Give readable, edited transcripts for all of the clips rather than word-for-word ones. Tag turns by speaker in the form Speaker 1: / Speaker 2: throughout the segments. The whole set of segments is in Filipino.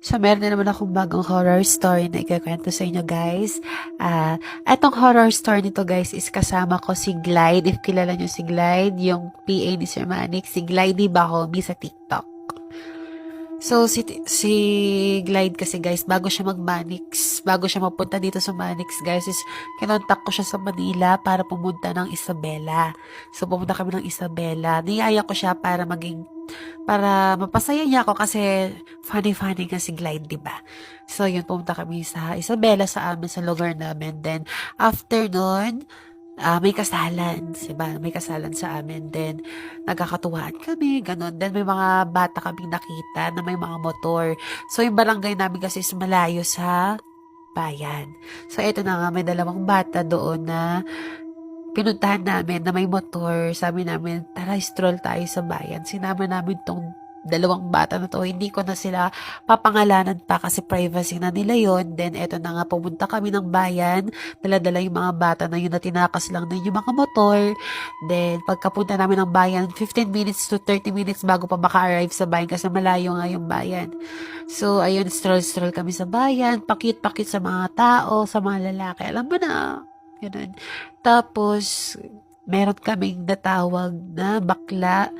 Speaker 1: So, meron na naman akong bagong horror story na ikakwento sa inyo, guys. Etong horror story nito, guys, is kasama ko si Glide. If kilala nyo si Glide, yung PA ni Sir Manik, si Glide Bahomi sa TikTok. So, si Glide kasi, guys, bago siya mag-Manix, bago siya mapunta dito sa Manix, guys, is kinontak ko siya sa Manila para pumunta ng Isabela. So, pumunta kami ng Isabela. Niyaya ko siya para mapasaya niya ako kasi funny-funny nga si Glide, di ba? So, yun, pumunta kami sa Isabela sa amin, sa lugar namin. Then, after nun, may kasalan, diba? May kasalan sa amin. Then, nagkakatuwaan kami, ganun. Then, may mga bata kaming nakita na may mga motor. So, yung barangay namin kasi is malayo sa bayan. So, eto na nga, may dalawang bata doon na pinuntahan namin na may motor. Sabi namin, tara, stroll tayo sa bayan. Sinama namin tong dalawang bata na to. Hindi ko na sila papangalanan pa kasi privacy na nila yon. Then, eto na nga, pumunta kami ng bayan. Dala-dala yung mga bata na yun na tinakas lang din yung mga motor. Then, pagkapunta namin ng bayan, 15 minutes to 30 minutes bago pa maka-arrive sa bayan kasi malayo nga yung bayan. So, ayun, stroll-stroll kami sa bayan. Pakit-pakit sa mga tao, sa mga lalaki. Alam mo na, ganun. Tapos, meron kaming natawag na bakla.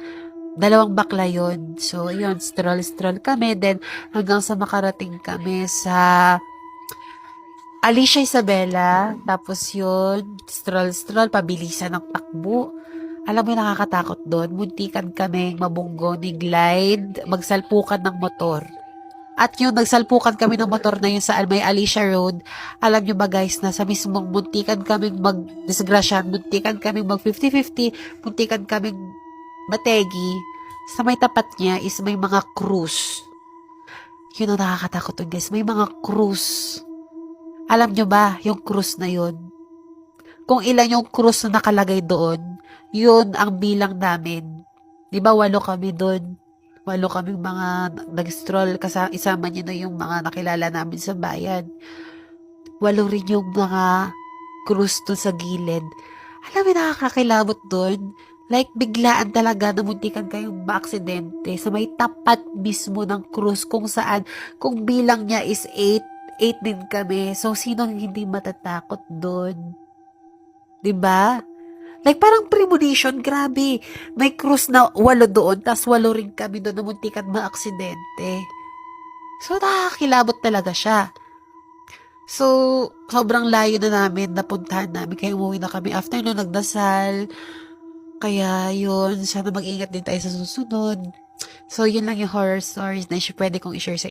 Speaker 1: Dalawang bakla yon. So, yun, stroll-stroll kami. Then, hanggang sa makarating kami sa Alicia Isabela. Tapos yun, stroll-stroll, pabilisan ng takbo. Alam mo yung nakakatakot doon? Muntikan kaming mabunggo ni Glide, magsalpukan ng motor. At yun, nagsalpukan kami ng motor na yun sa may Alicia Road. Alam nyo ba guys, na sa mismong muntikan kaming mag-disgrasya, muntikan kaming mag 50-50, muntikan kaming mategi. Sa may tapat niya is may mga cruise. Yun ang nakakatakot dun guys, may mga cruise. Alam nyo ba, yung cruise na yun? Kung ilan yung cruise na nakalagay doon, yun ang bilang namin. Di ba 8 kami doon? 8 kaming mga nag-stroll, isama niyo na yung mga nakilala namin sa bayan. 8 rin yung mga cruise doon sa gilid. Alam mo, nakakakilabot doon. Like, biglaan talaga na muntikan kayong maaksidente sa may tapat mismo ng cruise kung saan, kung bilang niya is 8, 8 din kami. So, sino hindi matatakot doon? 'Di ba? Like, parang premonition, grabe. May cruise na 8 doon, tas 8 rin kami doon na muntikan maaksidente. So, nakakilabot talaga siya. So, sobrang layo na namin, napuntahan namin, kaya umuwi na kami after nung nagdasal. Kaya, yun, sana mag-ingat din tayo sa susunod. So, yun lang yung horror stories na pwede kong i-share sa